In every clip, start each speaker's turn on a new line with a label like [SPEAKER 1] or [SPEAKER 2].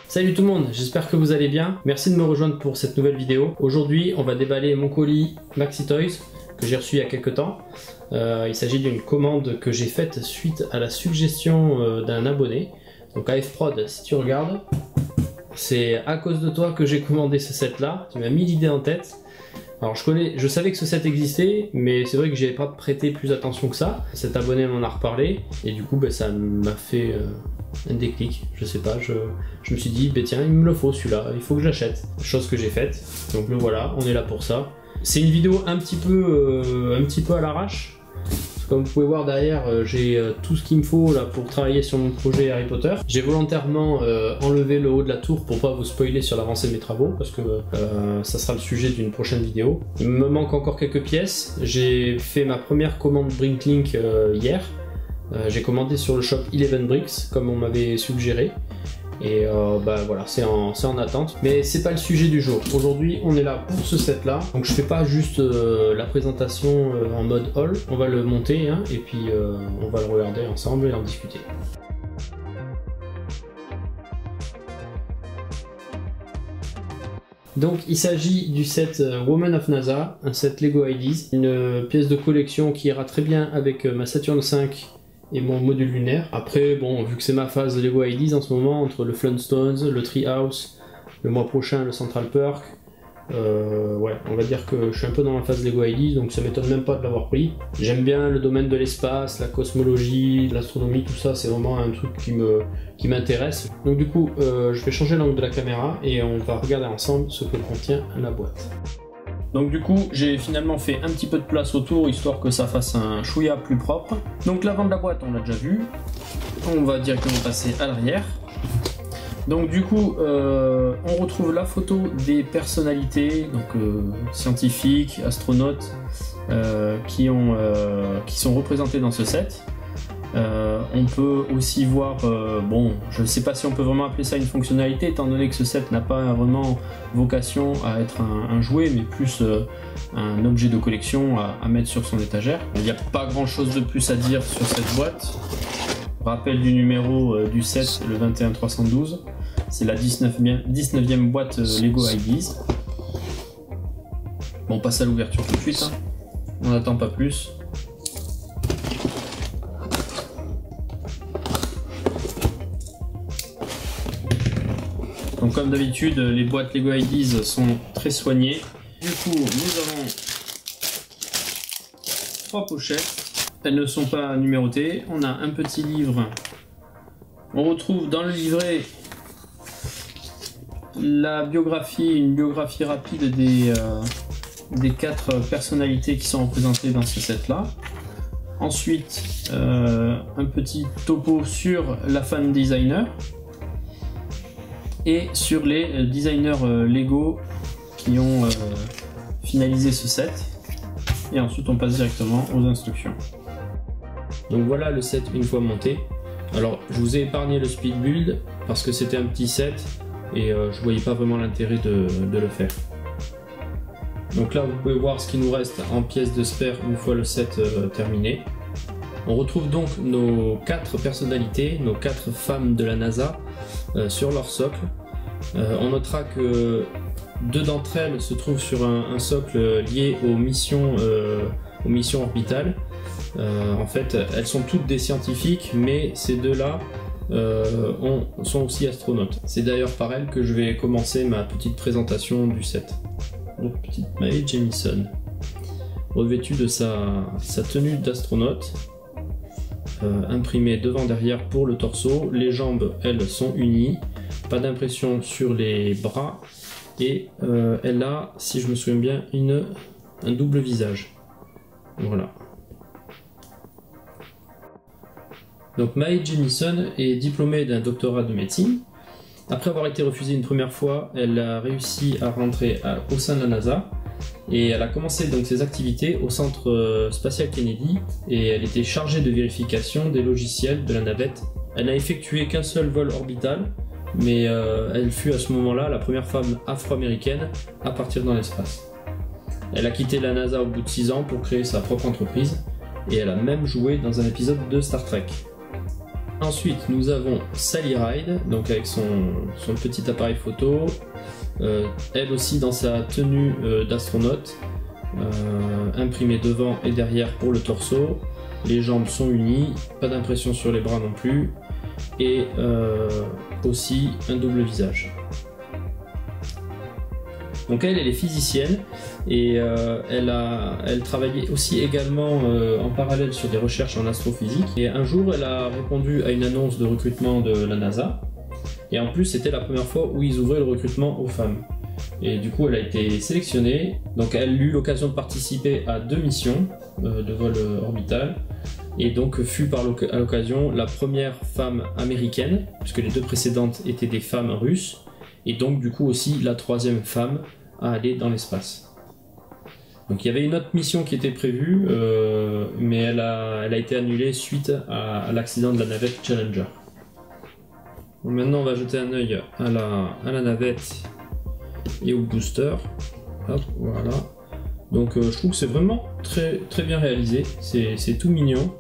[SPEAKER 1] Salut tout le monde, j'espère que vous allez bien. Merci de me rejoindre pour cette nouvelle vidéo. Aujourd'hui, on va déballer mon colis Maxi Toys que j'ai reçu il y a quelques temps. Il s'agit d'une commande que j'ai faite suite à la suggestion d'un abonné. Donc AFProd, si tu regardes, c'est à cause de toi que j'ai commandé ce set là. Tu m'as mis l'idée en tête. Alors je savais que ce set existait, mais c'est vrai que j'avais pas prêté plus attention que ça. Cet abonné m'en a reparlé et du coup ça m'a fait un déclic, je sais pas, je me suis dit tiens, il me le faut celui-là, il faut que j'achète. Chose que j'ai faite, donc le voilà, on est là pour ça. C'est une vidéo un petit peu à l'arrache. Comme vous pouvez voir derrière, j'ai tout ce qu'il me faut là pour travailler sur mon projet Harry Potter. J'ai volontairement enlevé le haut de la tour pour pas vous spoiler sur l'avancée de mes travaux, parce que ça sera le sujet d'une prochaine vidéo. Il me manque encore quelques pièces. J'ai fait ma première commande Brinklink hier. J'ai commandé sur le shop 11 Bricks, comme on m'avait suggéré. Et voilà, c'est en attente. Mais c'est pas le sujet du jour. Aujourd'hui, on est là pour ce set là. Donc je fais pas juste la présentation en mode haul. On va le monter hein, et puis on va le regarder ensemble et en discuter. Donc il s'agit du set Woman of NASA, un set Lego Ideas, une pièce de collection qui ira très bien avec ma Saturn V et mon module lunaire. Après, bon, vu que c'est ma phase Lego Ideas en ce moment, entre le Flintstones, le Treehouse, le mois prochain le Central Perk, ouais, on va dire que je suis un peu dans la phase Lego Ideas, donc ça m'étonne même pas de l'avoir pris. J'aime bien le domaine de l'espace, la cosmologie, l'astronomie, tout ça, c'est vraiment un truc qui m'intéresse. Donc du coup, je vais changer l'angle de la caméra et on va regarder ensemble ce que contient la boîte. Donc du coup, j'ai finalement fait un petit peu de place autour, histoire que ça fasse un chouïa plus propre. Donc l'avant de la boîte, on l'a déjà vu. On va directement passer à l'arrière. Donc du coup, on retrouve la photo des personnalités, donc scientifiques, astronautes, qui sont représentés dans ce set. On peut aussi voir, bon, je ne sais pas si on peut vraiment appeler ça une fonctionnalité, étant donné que ce set n'a pas vraiment vocation à être un jouet, mais plus un objet de collection à mettre sur son étagère. Il n'y a pas grand chose de plus à dire sur cette boîte. Rappel du numéro du set, le 21312. C'est la 19e boîte Lego Ideas. Bon, on passe à l'ouverture tout de suite, hein. On n'attend pas plus. Donc comme d'habitude, les boîtes Lego Ideas sont très soignées. Du coup, nous avons 3 pochettes. Elles ne sont pas numérotées. On a un petit livre. On retrouve dans le livret la biographie, une biographie rapide des 4 personnalités qui sont représentées dans ce set-là. Ensuite, un petit topo sur la fan designer et sur les designers Lego qui ont finalisé ce set. Et ensuite, on passe directement aux instructions. Donc voilà le set une fois monté. Alors, je vous ai épargné le speed build parce que c'était un petit set et je voyais pas vraiment l'intérêt de le faire. Donc là, vous pouvez voir ce qu'il nous reste en pièces de spare une fois le set terminé. On retrouve donc nos 4 personnalités, nos 4 femmes de la NASA sur leur socle. On notera que 2 d'entre elles se trouvent sur un socle lié aux missions orbitales. En fait, elles sont toutes des scientifiques, mais ces 2-là sont aussi astronautes. C'est d'ailleurs par elles que je vais commencer ma petite présentation du set. Donc, petite Mae Jemison, revêtue de sa tenue d'astronaute, imprimée devant derrière pour le torse. Les jambes, elles, sont unies, pas d'impression sur les bras, et elle a, si je me souviens bien, un double visage. Voilà. Donc Mae Jemison est diplômée d'un doctorat de médecine. Après avoir été refusée une première fois, elle a réussi à rentrer au sein de la NASA et elle a commencé donc ses activités au centre spatial Kennedy et elle était chargée de vérification des logiciels de la navette. Elle n'a effectué qu'un seul vol orbital, mais elle fut à ce moment-là la première femme afro-américaine à partir dans l'espace. Elle a quitté la NASA au bout de 6 ans pour créer sa propre entreprise et elle a même joué dans un épisode de Star Trek. Ensuite, nous avons Sally Ride, donc avec son petit appareil photo, elle aussi dans sa tenue d'astronaute, imprimée devant et derrière pour le torse. Les jambes sont unies, pas d'impression sur les bras non plus, et aussi un double visage. Donc elle est physicienne et elle travaillait aussi également en parallèle sur des recherches en astrophysique. Et un jour, elle a répondu à une annonce de recrutement de la NASA. Et en plus, c'était la première fois où ils ouvraient le recrutement aux femmes. Et du coup, elle a été sélectionnée. Donc elle a eu l'occasion de participer à 2 missions de vol orbital. Et donc fut à l'occasion la première femme américaine, puisque les 2 précédentes étaient des femmes russes. Et donc du coup aussi la 3e femme à aller dans l'espace. Donc il y avait une autre mission qui était prévue, mais elle a été annulée suite à l'accident de la navette Challenger. Bon, maintenant on va jeter un œil à la navette et au booster. Hop, voilà. Donc je trouve que c'est vraiment très, très bien réalisé, c'est tout mignon.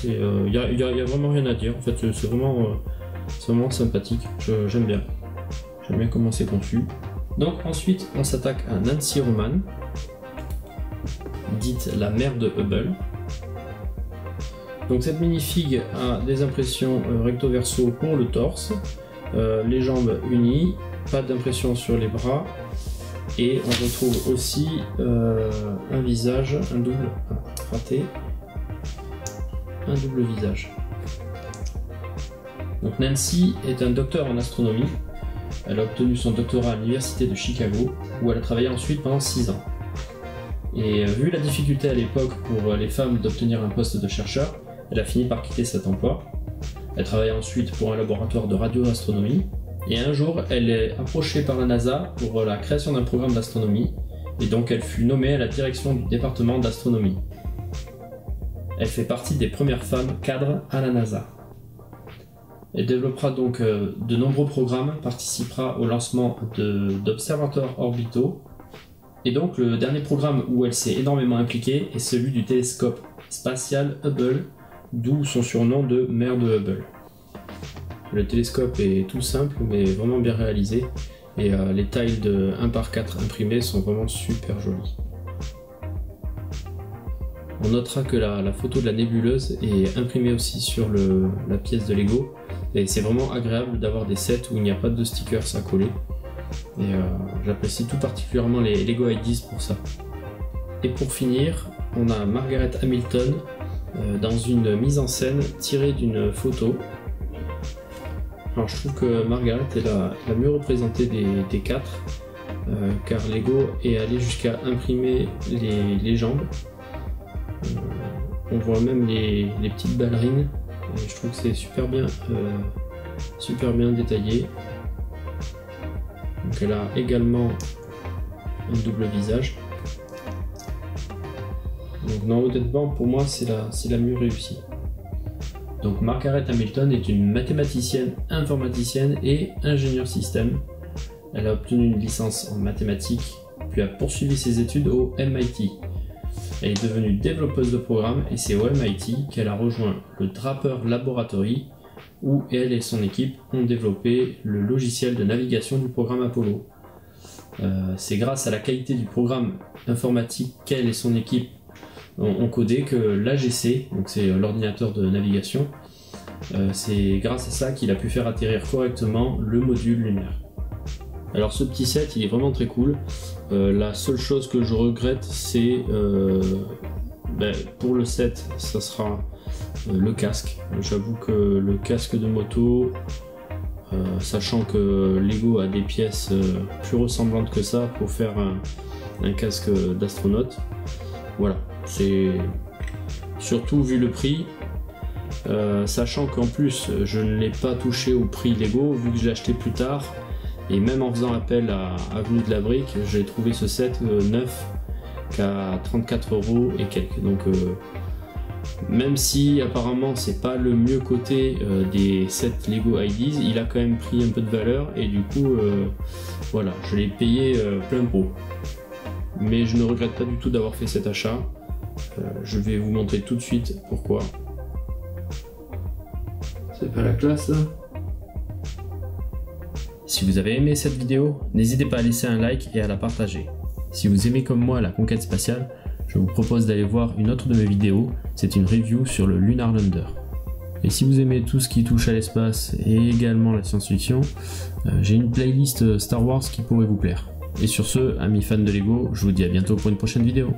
[SPEAKER 1] Il y a vraiment rien à dire, en fait c'est vraiment sympathique, j'aime bien. J'aime bien comment c'est conçu. Donc ensuite, on s'attaque à Nancy Roman, dite la mère de Hubble. Donc cette minifig a des impressions recto-verso pour le torse, les jambes unies, pas d'impression sur les bras, et on retrouve aussi un visage, un double visage. Donc Nancy est un docteur en astronomie. Elle a obtenu son doctorat à l'université de Chicago, où elle a travaillé ensuite pendant 6 ans. Et vu la difficulté à l'époque pour les femmes d'obtenir un poste de chercheur, elle a fini par quitter cet emploi. Elle travaille ensuite pour un laboratoire de radioastronomie, et un jour elle est approchée par la NASA pour la création d'un programme d'astronomie, et donc elle fut nommée à la direction du département d'astronomie. Elle fait partie des premières femmes cadres à la NASA. Elle développera donc de nombreux programmes, participera au lancement d'observateurs orbitaux. Et donc le dernier programme où elle s'est énormément impliquée est celui du télescope spatial Hubble, d'où son surnom de mère de Hubble. Le télescope est tout simple mais vraiment bien réalisé, et les tailles de 1/4 imprimées sont vraiment super jolies. On notera que la photo de la nébuleuse est imprimée aussi sur la pièce de Lego. Et c'est vraiment agréable d'avoir des sets où il n'y a pas de stickers à coller. Et j'apprécie tout particulièrement les Lego IDs pour ça. Et pour finir, on a Margaret Hamilton dans une mise en scène tirée d'une photo. Alors je trouve que Margaret est la mieux représentée des 4, car Lego est allé jusqu'à imprimer les jambes. On voit même les petites ballerines. Et je trouve que c'est super bien détaillé. Donc elle a également un double visage. Donc non, honnêtement pour moi c'est la mieux réussie. Donc Margaret Hamilton est une mathématicienne, informaticienne et ingénieure système. Elle a obtenu une licence en mathématiques, puis a poursuivi ses études au MIT. Elle est devenue développeuse de programmes et c'est au MIT qu'elle a rejoint le Draper Laboratory, où elle et son équipe ont développé le logiciel de navigation du programme Apollo. C'est grâce à la qualité du programme informatique qu'elle et son équipe ont codé que l'AGC, donc c'est l'ordinateur de navigation, c'est grâce à ça qu'il a pu faire atterrir correctement le module lunaire. Alors ce petit set il est vraiment très cool. La seule chose que je regrette c'est pour le set ça sera le casque. J'avoue que le casque de moto, sachant que Lego a des pièces plus ressemblantes que ça pour faire un casque d'astronaute, voilà, c'est surtout vu le prix, sachant qu'en plus je ne l'ai pas touché au prix Lego vu que je l'ai acheté plus tard. Et même en faisant appel à Avenue de la Brique, j'ai trouvé ce set neuf qu'à 34 € et quelques. Donc même si apparemment c'est pas le mieux coté des sets Lego IDs, il a quand même pris un peu de valeur et du coup voilà, je l'ai payé plein pot. Mais je ne regrette pas du tout d'avoir fait cet achat. Je vais vous montrer tout de suite pourquoi. C'est pas la classe là. Si vous avez aimé cette vidéo, n'hésitez pas à laisser un like et à la partager. Si vous aimez comme moi la conquête spatiale, je vous propose d'aller voir une autre de mes vidéos, c'est une review sur le Lunar Lander. Et si vous aimez tout ce qui touche à l'espace et également la science-fiction, j'ai une playlist Star Wars qui pourrait vous plaire. Et sur ce, amis fans de Lego, je vous dis à bientôt pour une prochaine vidéo.